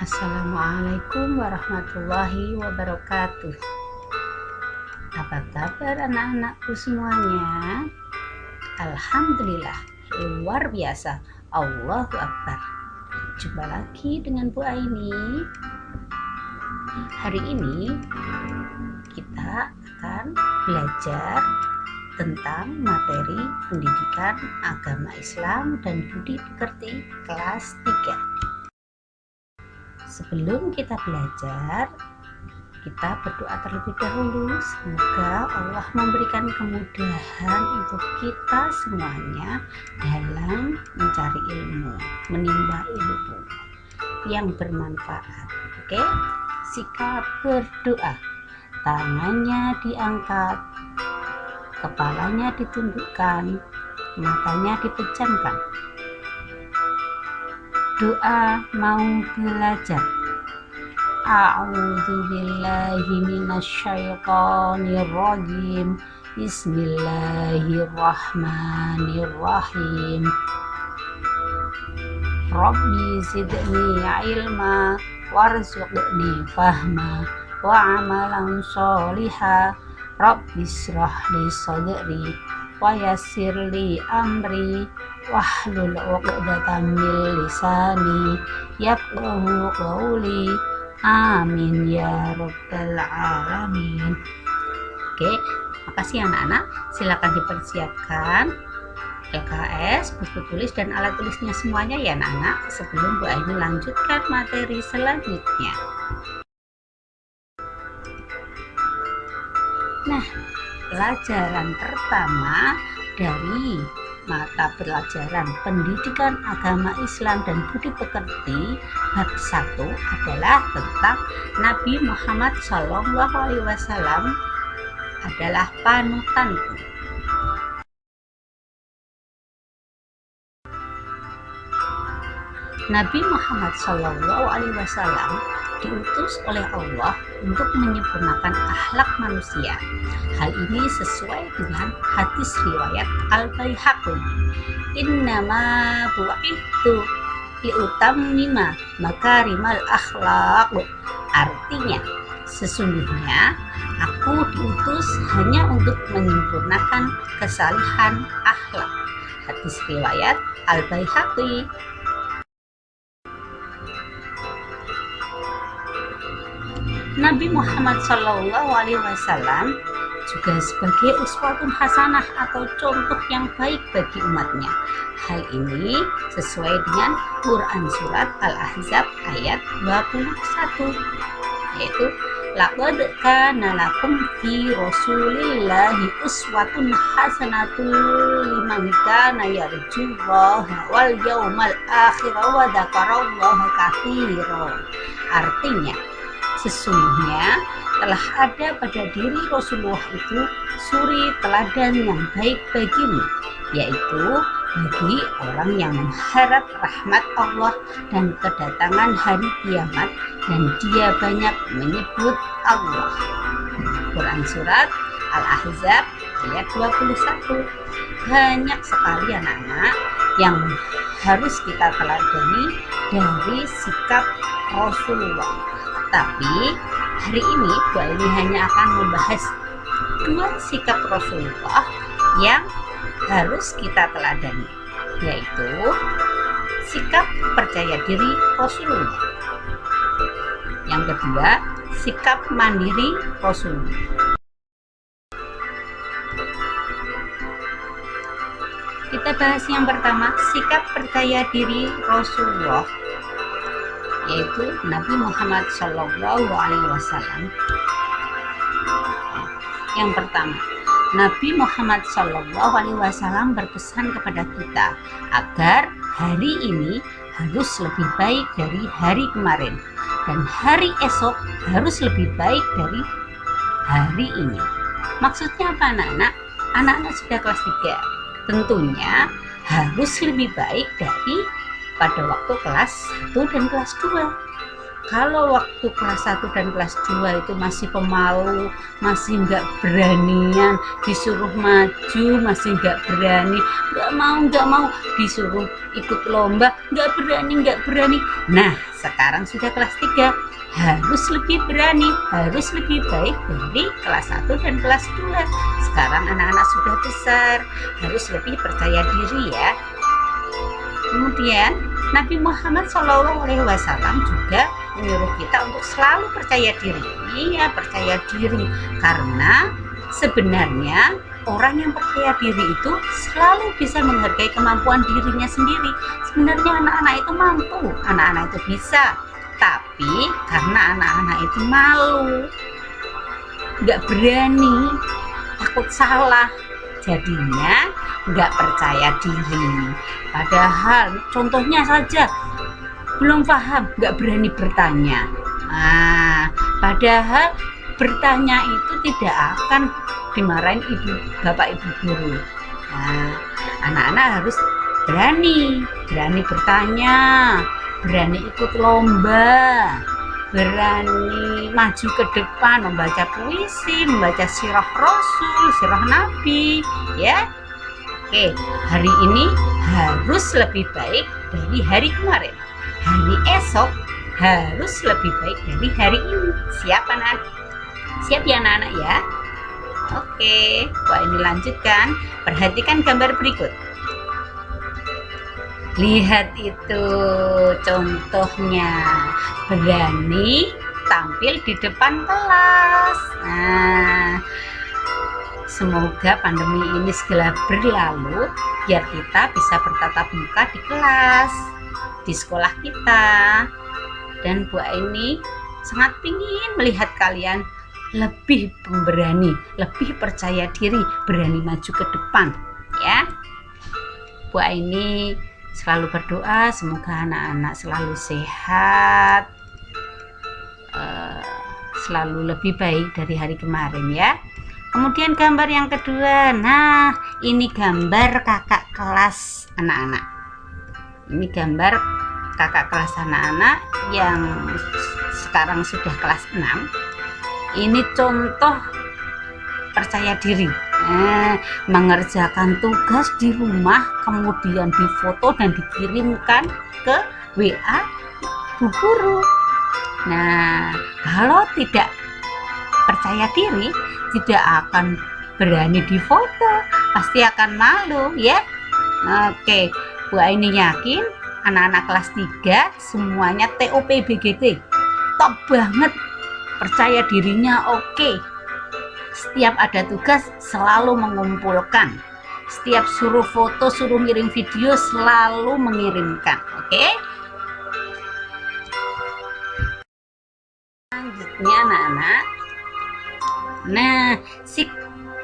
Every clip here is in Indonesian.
Assalamualaikum warahmatullahi wabarakatuh. Apa kabar anak-anakku semuanya? Alhamdulillah, luar biasa. Allahu Akbar. Jumpa lagi dengan Bu Aini. Hari ini kita akan belajar tentang materi pendidikan agama Islam dan budi pekerti kelas 3. Sebelum kita belajar, kita berdoa terlebih dahulu. Semoga Allah memberikan kemudahan untuk kita semuanya dalam mencari ilmu, menimba ilmu yang bermanfaat. Oke, sikap berdoa. Tangannya diangkat, kepalanya ditundukkan, matanya dipejamkan. Doa mau belajar. A'udzu billahi minasyaitonir rajim. Bismillahirrahmanirrahim. Rabbi zidni ilma warzuqni fahma wa amalan sholiha. Rabbi shrah li sadri wa yassir li amri wahlul 'uqdatam min lisani yafqahu qawli. Amin ya rabbal alamin. Oke, makasih anak-anak. Silakan dipersiapkan LKS, buku tulis dan alat tulisnya semuanya ya anak-anak, sebelum Bu Aini lanjutkan materi selanjutnya. Nah, pelajaran pertama dari mata pelajaran pendidikan agama Islam dan budi pekerti bab 1 adalah tentang Nabi Muhammad SAW adalah panutanku. Nabi Muhammad SAW diutus oleh Allah untuk menyempurnakan akhlak manusia. Hal ini sesuai dengan hadis riwayat Al-Baihaqi. Innama bu'ithu liutammima makarimal akhlaq. Artinya, sesungguhnya aku diutus hanya untuk menyempurnakan kesalihan akhlak. Hadis riwayat Al-Baihaqi. Nabi Muhammad SAW juga sebagai uswatun hasanah atau contoh yang baik bagi umatnya. Hal ini sesuai dengan Quran surat Al-Ahzab ayat 21, yaitu laqad kana lakum fi rasulillahi uswatun hasanatun liman kana yarjullaha wal yaumal akhir wa dzakarallaha katsiran. Artinya, sesungguhnya telah ada pada diri Rasulullah itu suri teladan yang baik bagimu, yaitu bagi orang yang mengharap rahmat Allah dan kedatangan hari kiamat, dan dia banyak menyebut Allah. Quran surat Al-Ahzab ayat 21. Banyak sekali anak-anak yang harus kita teladani dari sikap Rasulullah. Tapi hari ini Bu Aini hanya akan membahas 2 sikap Rasulullah yang harus kita teladani, yaitu sikap percaya diri Rasulullah. Yang kedua, sikap mandiri Rasulullah. Kita bahas yang pertama, sikap percaya diri Rasulullah, yaitu Nabi Muhammad SAW. Yang pertama, Nabi Muhammad SAW berpesan kepada kita agar hari ini harus lebih baik dari hari kemarin, dan hari esok harus lebih baik dari hari ini. Maksudnya apa anak-anak? Anak-anak sudah kelas 3 tentunya harus lebih baik dari pada waktu kelas 1 dan kelas 2. Kalau waktu kelas 1 dan kelas 2 itu masih pemalu, masih nggak beranian, disuruh maju masih nggak berani, nggak mau, disuruh ikut lomba nggak berani. Nah, sekarang sudah kelas 3, harus lebih berani, harus lebih baik dari kelas 1 dan kelas 2. Sekarang anak-anak sudah besar, harus lebih percaya diri ya. Kemudian Nabi Muhammad SAW juga menyuruh kita untuk selalu percaya diri. Iya, percaya diri, karena sebenarnya orang yang percaya diri itu selalu bisa menghargai kemampuan dirinya sendiri. Sebenarnya anak-anak itu mampu, anak-anak itu bisa, tapi karena anak-anak itu malu, nggak berani, takut salah, jadinya nggak percaya diri. Padahal contohnya saja, belum paham, nggak berani bertanya. Padahal bertanya itu tidak akan dimarahin bapak ibu guru. Anak-anak harus berani bertanya, berani ikut lomba, berani maju ke depan, membaca puisi, membaca sirah Rasul, sirah Nabi, ya. Oke, hari ini harus lebih baik dari hari kemarin. Hari esok harus lebih baik dari hari ini. Siap anak? Siap ya anak-anak ya? Oke, ini lanjutkan. Perhatikan gambar berikut. Lihat itu contohnya, berani tampil di depan kelas. Semoga pandemi ini segera berlalu biar kita bisa bertatap muka di kelas, di sekolah kita. Dan Bu Aini sangat ingin melihat kalian lebih pemberani, lebih percaya diri, berani maju ke depan ya. Bu Aini selalu berdoa semoga anak-anak selalu sehat, selalu lebih baik dari hari kemarin ya. Kemudian gambar yang kedua, nah ini gambar kakak kelas anak-anak. Ini gambar kakak kelas anak-anak yang sekarang sudah kelas 6. Ini contoh percaya diri, mengerjakan tugas di rumah, kemudian difoto dan dikirimkan ke WA Bu Guru. Nah, kalau tidak percaya diri, tidak akan berani difoto, pasti akan malu ya. Oke, Bu Aini yakin anak-anak kelas 3 semuanya TOP BGT top banget, percaya dirinya oke. Setiap ada tugas selalu mengumpulkan, setiap suruh foto, suruh ngirim video selalu mengirimkan. Oke, selanjutnya anak-anak, nah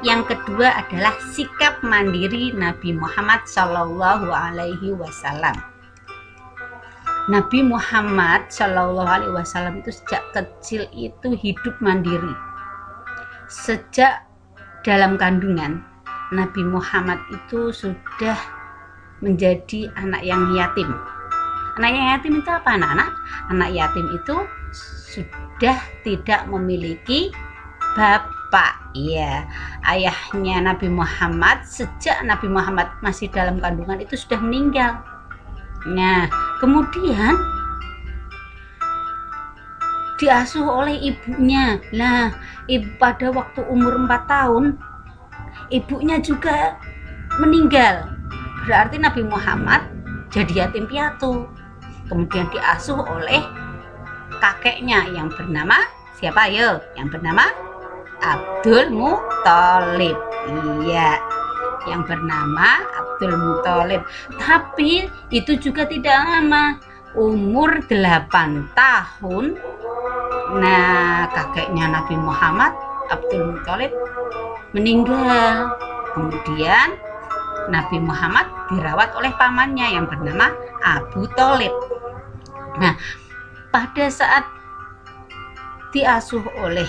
yang kedua adalah sikap mandiri Nabi Muhammad Shallallahu Alaihi Wasallam. Nabi Muhammad Shallallahu Alaihi Wasallam itu sejak kecil itu hidup mandiri. Sejak dalam kandungan, Nabi Muhammad itu sudah menjadi anak yang yatim. Anak yang yatim itu apa anak-anak? Anak yatim itu sudah tidak memiliki bapak. Iya, ayahnya Nabi Muhammad sejak Nabi Muhammad masih dalam kandungan itu sudah meninggal. Nah, kemudian diasuh oleh ibunya. Nah, pada waktu umur 4 tahun ibunya juga meninggal. Berarti Nabi Muhammad jadi yatim piatu. Kemudian diasuh oleh kakeknya yang bernama siapa ayo? Yang bernama Abdul Muthalib. Iya, yang bernama Abdul Muthalib. Tapi itu juga tidak lama, umur 8 tahun. Nah, kakeknya Nabi Muhammad, Abdul Muthalib, meninggal. Kemudian Nabi Muhammad dirawat oleh pamannya yang bernama Abu Thalib. Nah, pada saat diasuh oleh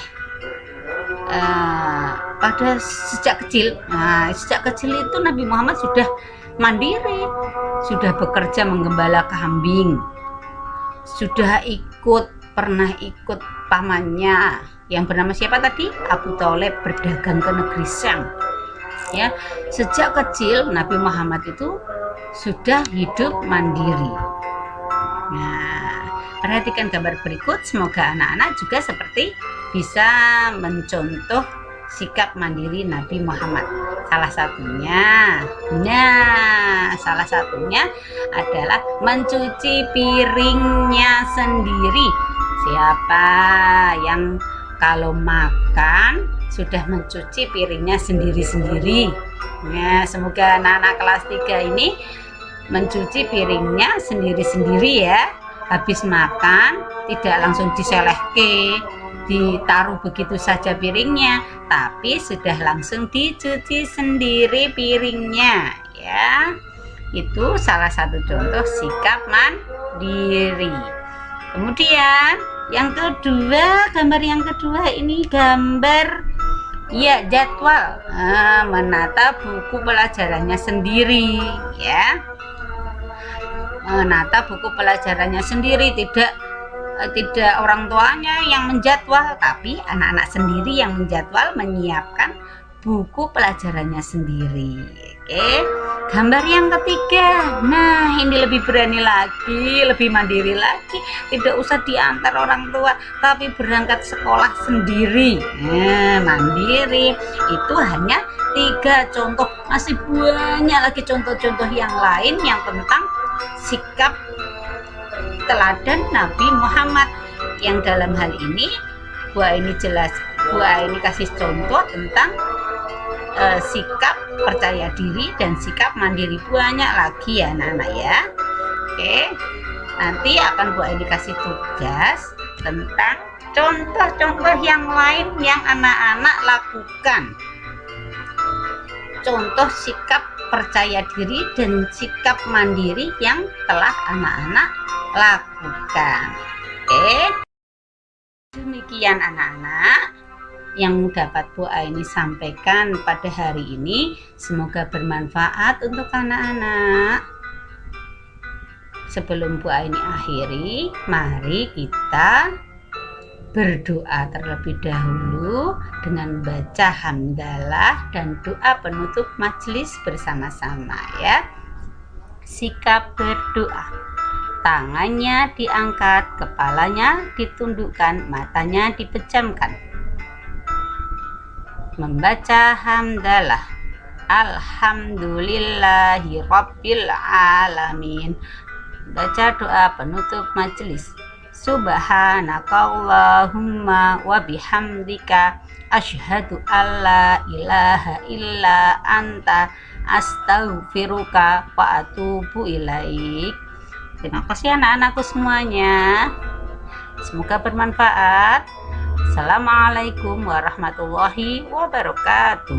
pada sejak kecil itu Nabi Muhammad sudah mandiri, sudah bekerja menggembala kambing, sudah ikut pernah ikut pamannya yang bernama siapa tadi? Abu Thalib berdagang ke negeri Syam. Ya, sejak kecil Nabi Muhammad itu sudah hidup mandiri. Nah, perhatikan gambar berikut, semoga anak-anak juga seperti bisa mencontoh sikap mandiri Nabi Muhammad. Salah satunya adalah mencuci piringnya sendiri. Siapa yang kalau makan sudah mencuci piringnya sendiri-sendiri? Ya, semoga anak-anak kelas 3 ini mencuci piringnya sendiri-sendiri ya. Habis makan tidak langsung diselehke, ditaruh begitu saja piringnya, tapi sudah langsung dicuci sendiri piringnya ya. Itu salah satu contoh sikap mandiri. Kemudian yang kedua, gambar yang kedua ini gambar ya jadwal, menata buku pelajarannya sendiri ya. Menata buku pelajarannya sendiri, tidak orang tuanya yang menjadwal, tapi anak-anak sendiri yang menjadwal, menyiapkan buku pelajarannya sendiri. Oke, gambar yang ketiga. Nah, ini lebih berani lagi, lebih mandiri lagi. Tidak usah diantar orang tua, tapi berangkat sekolah sendiri. Mandiri. Itu hanya 3 contoh. Masih banyak lagi contoh-contoh yang lain yang tentang sikap teladan Nabi Muhammad, yang dalam hal ini Bu Aini kasih contoh tentang sikap percaya diri dan sikap mandiri. Banyak lagi ya anak-anak ya. Oke, nanti akan Bu Aini kasih tugas tentang contoh-contoh yang lain yang anak-anak lakukan. Contoh sikap percaya diri dan sikap mandiri yang telah anak-anak lakukan. Oke, demikian anak-anak yang dapat Bu Aini sampaikan pada hari ini. Semoga bermanfaat untuk anak-anak. Sebelum Bu Aini akhiri, mari kita berdoa terlebih dahulu dengan baca hamdalah dan doa penutup majelis bersama-sama ya. Sikap berdoa. Tangannya diangkat, kepalanya ditundukkan, matanya dipejamkan. Membaca hamdalah. Alhamdulillahi Rabbil Alamin. Baca doa penutup majelis. Subhanakallahumma wa bihamdika asyhadu alla ilaha illa anta astaghfiruka wa atubu ilaik. Terima kasih anak-anakku semuanya. Semoga bermanfaat. Assalamualaikum warahmatullahi wabarakatuh.